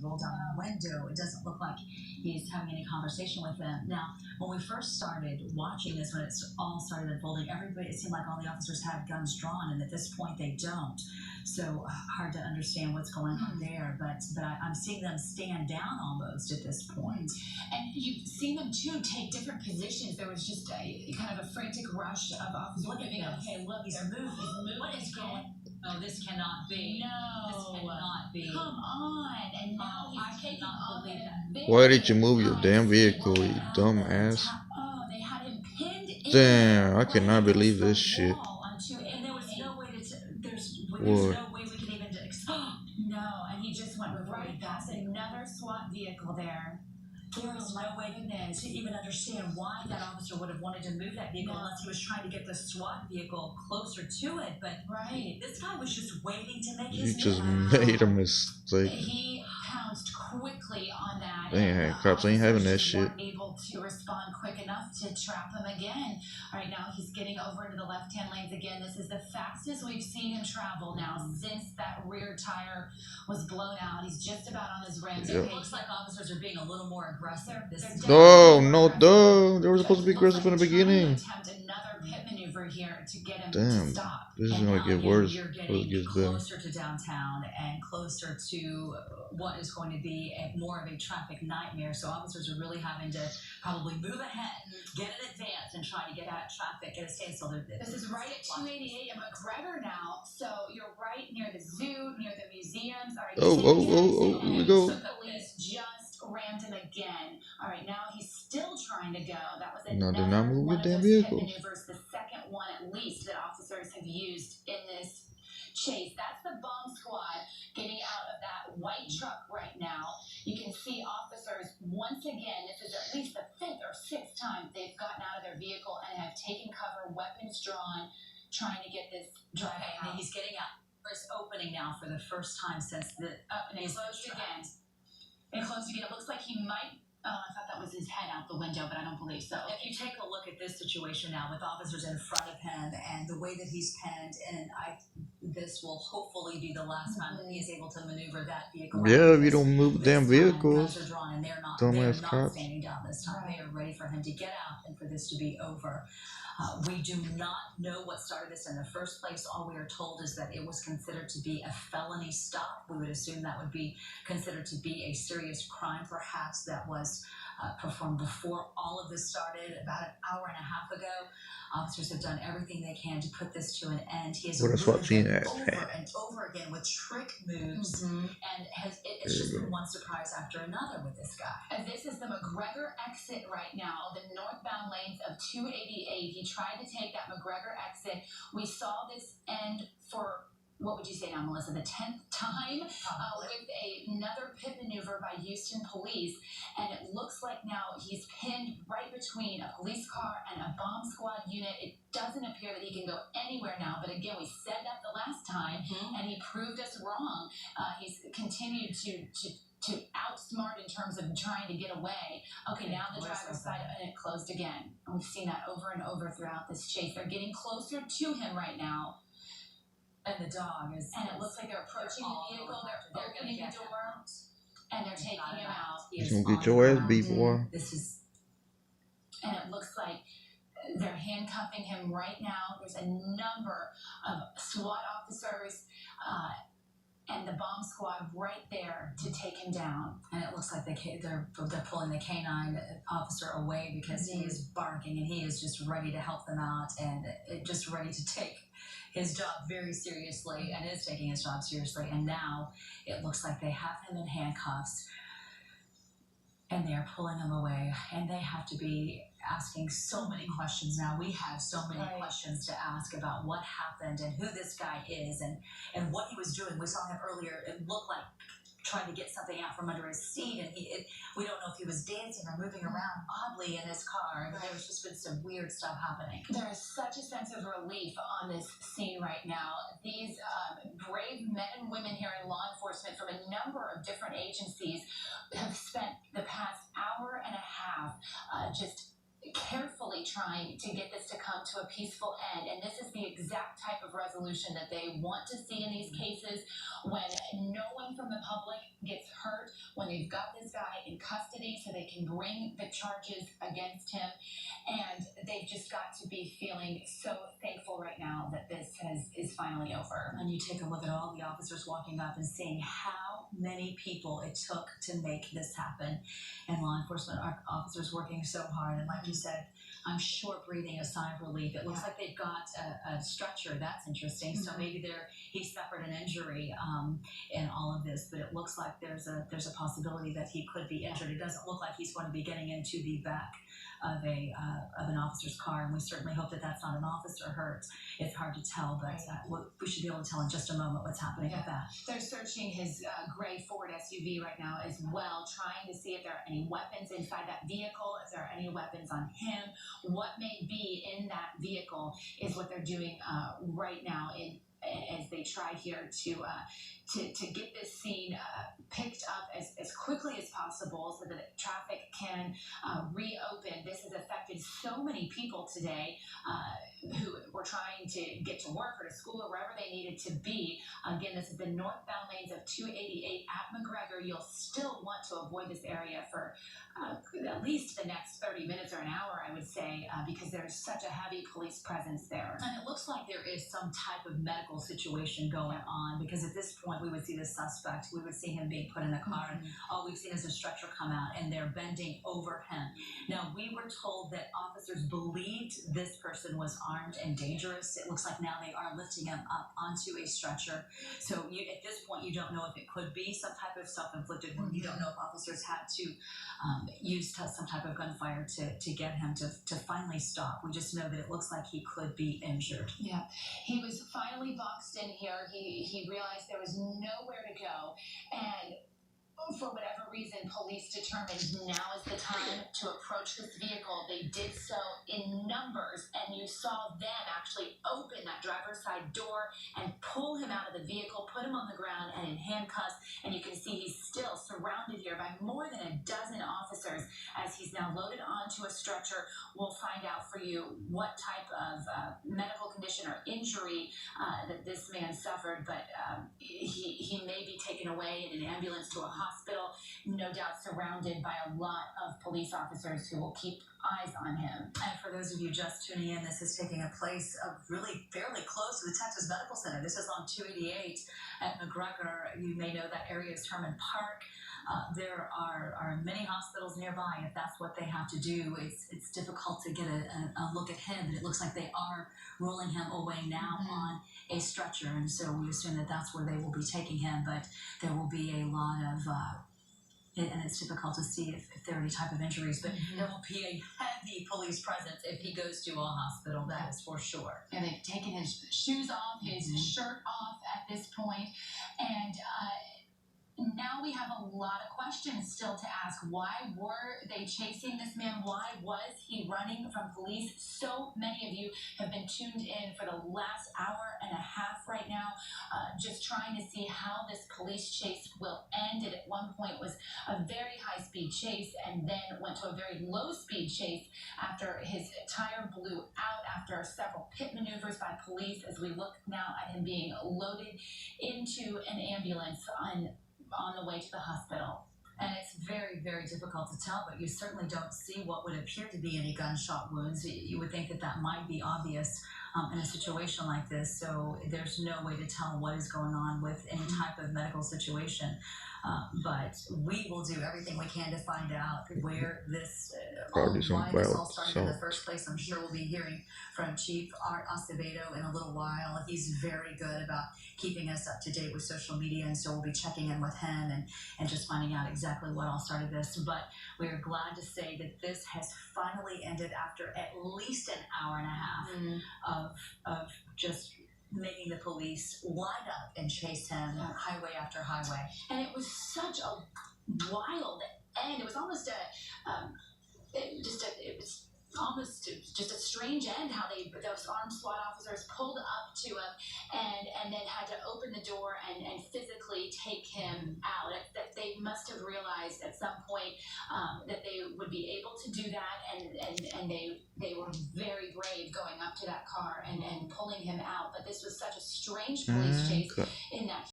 roll down the window. It doesn't look like he's having any conversation with them. Now, when we first started watching this, when it all started unfolding, everybody, it seemed like all the officers had guns drawn, and at this point they don't. So hard to understand what's going on there, but I'm seeing them stand down almost at this point. And you've seen them too take different positions. There was just a kind of a frantic rush of officers. Look at this. Okay, look, He's moving. What is going? Oh, this cannot be. No, this cannot be. Come on! And now he's taking off in a Why did you move your damn vehicle, you dumb ass? Oh, they had him pinned in. Damn, I cannot believe this shit. And there was no way to. There's What? no way we can even. No, and he just went right past another SWAT vehicle there. There was no way to even understand why that officer would have wanted to move that vehicle unless he was trying to get the SWAT vehicle closer to it. But this guy was just waiting to make his You just move. made a mistake. He pounced quickly on that. They ain't cops ain't having that shit. Weren't able to respond quick enough to trap him again. All right, now he's getting over into the left-hand lanes again. This is the fastest we've seen him travel now since that rear tire was blown out. He's just about on his rims. Yep. It looks like officers are being a little more aggressive. No, no, duh. They were supposed to be aggressive from the beginning. Attempt another pit maneuver here to get him Damn, to stop. this is gonna get worse You're before it getting gets better. closer to downtown and closer to what is going to be more of a traffic nightmare. So officers are really having to probably move ahead, get in advance, and try to get out traffic at a standstill. This is right at 288 and McGregor now. So you're right near the zoo, near the museums. All right, Oh, here we go. The police just rammed him again. All right, now he's still trying to go. That was No, do another not move one your of damn those pit vehicles. maneuvers, the second one at least that officers have used in this chase. That's the bomb squad getting out of that white truck right now. You can see officers once again, this is at least the fifth or sixth time they've gotten out of their vehicle and have taken cover, weapons drawn, trying to get this driver out. And he's getting out. It's opening now for the first time since the and it closed again. It closed again. It looks like he might. Oh, I thought that was his head out the window, but I don't believe so. If you take a look at this situation now with officers in front of him and the way that he's penned, and this will hopefully be the last time that he is able to maneuver that vehicle. Yeah, if you don't move This damn time, vehicles. guns are drawn and they're not Dumbass cops. standing down this time. They are ready for him to get out and for this to be over. We do not know what started this in the first place. All we are told is that it was considered to be a felony stop. We would assume that would be considered to be a serious crime, perhaps, that was performed before all of this started, about an hour and a half ago. Officers have done everything they can to put this to an end. He has What a SWAT team over and over again with trick moves, and it's just been one surprise after another with this guy. And this is the McGregor exit right now, the northbound lanes of 288. He tried to take that McGregor exit. We saw this end for, what would you say now, Melissa, the 10th time with another pit maneuver by Houston police. And it looks like now he's pinned right between a police car and a bomb squad unit. It doesn't appear that he can go anywhere now. But again, we said that the last time, and he proved us wrong. He's continued to outsmart in terms of trying to get away. Okay, now the driver's side, and it closed again. And we've seen that over and over throughout this chase. They're getting closer to him right now. And the dog is. And it looks like they're approaching the vehicle. They're opening the door, and they're taking him out. He's gonna get your ass beat, boy. And it looks like they're handcuffing him right now. There's a number of SWAT officers and the bomb squad right there to take him down. And it looks like they're pulling the canine officer away because he is barking and he is just ready to help them out and just ready to take his job very seriously and is taking his job seriously. And now it looks like they have him in handcuffs and they're pulling him away. And they have to be asking so many questions now. We have so many questions to ask about what happened and who this guy is and what he was doing. We saw him earlier. It looked like trying to get something out from under his seat, and we don't know if he was dancing or moving around oddly in his car. But there's just been some weird stuff happening. There is such a sense of relief on this scene right now. These brave men and women here in law enforcement from a number of different agencies have spent the past hour and a half just carefully trying to get this to come to a peaceful end. And this is the exact type of resolution that they want to see in these cases, when no one from the public gets hurt, when when they've got this guy in custody so they can bring the charges against him. And they've just got to be feeling so thankful right now that this is finally over. And you take a look at all the officers walking up and seeing how many people it took to make this happen. And law enforcement officers working so hard. And like you said, I'm sure breathing a sigh of relief. It looks like they've got a stretcher. That's interesting. So maybe he suffered an injury in all of this, but it looks like there's a possibility that he could be injured. It doesn't look like he's going to be getting into the back of an officer's car, and we certainly hope that that's not an officer hurt. It's hard to tell, but we should be able to tell in just a moment what's happening with that. They're searching his gray Ford SUV right now as well, trying to see if there are any weapons inside that vehicle, if there are any weapons on him. What may be in that vehicle is what they're doing right now as they try here to get this scene picked up as quickly as possible so that traffic can reopen. This has affected so many people today who were trying to get to work or to school or wherever they needed to be. Again, this is the northbound lanes of 288 at McGregor. You'll still want to avoid this area for at least the next 30 minutes or an hour, I would say, because there's such a heavy police presence there. And it looks like there is some type of medical situation going on, because at this point we would see the suspect, we would see him being put in the car, and all we've seen is a stretcher come out and they're bending over him. Now, we were told that officers believed this person was armed and dangerous. It looks like now they are lifting him up onto a stretcher. So at this point, you don't know if it could be some type of self-inflicted wound. You don't know if officers had to use some type of gunfire to get him to finally stop. We just know that it looks like he could be injured. Yeah, he was finally boxed in here. He realized there was nowhere to go, and for whatever reason, police determined now is the time to approach this vehicle. They did so in numbers, and you saw them actually open that driver's side door and pull him out of the vehicle, put him on the ground and in handcuffs, and you can see he's still surrounded here by more than a dozen officers as he's now loaded onto a stretcher. We'll find out for you what type of medical condition or injury that this man suffered, but he may be taken away in an ambulance to a hospital, no doubt surrounded by a lot of police officers who will keep eyes on him. And for those of you just tuning in, this is taking a place really fairly close to the Texas Medical Center. This is on 288 at McGregor. You may know that area is Herman Park. There are many hospitals nearby. If that's what they have to do, it's difficult to get a look at him, but it looks like they are rolling him away now on a stretcher, and so we assume that that's where they will be taking him, but there will be a lot of and it's difficult to see if there are any type of injuries, but there will be a heavy police presence if he goes to a hospital, that is for sure. And they've taken his shoes off, his shirt off at this point, and now we have a lot of questions still to ask. Why were they chasing this man? Why was he running from police? So many of you have been tuned in for the last hour and a half right now, just trying to see how this police chase will end. It at one point was a very high-speed chase and then went to a very low-speed chase after his tire blew out after several pit maneuvers by police, as we look now at him being loaded into an ambulance on the way to the hospital. And it's very, very difficult to tell, but you certainly don't see what would appear to be any gunshot wounds. You would think that might be obvious in a situation like this, so there's no way to tell what is going on with any type of medical situation. But we will do everything we can to find out where this, why this all started in the first place. I'm sure we'll be hearing from Chief Art Acevedo in a little while. He's very good about keeping us up to date with social media, and so we'll be checking in with him and just finding out exactly what all started this. But we're glad to say that this has finally ended after at least an hour and a half of just making the police line up and chase him highway after highway. And it was such a wild end. It was almost it was almost just a strange end, how those armed SWAT officers pulled up to him and then had to open the door and physically take him out. That they must have realized at some point that they would be able to do that, and they were very brave going up to that car and pulling him out. But this was such a strange police chase in that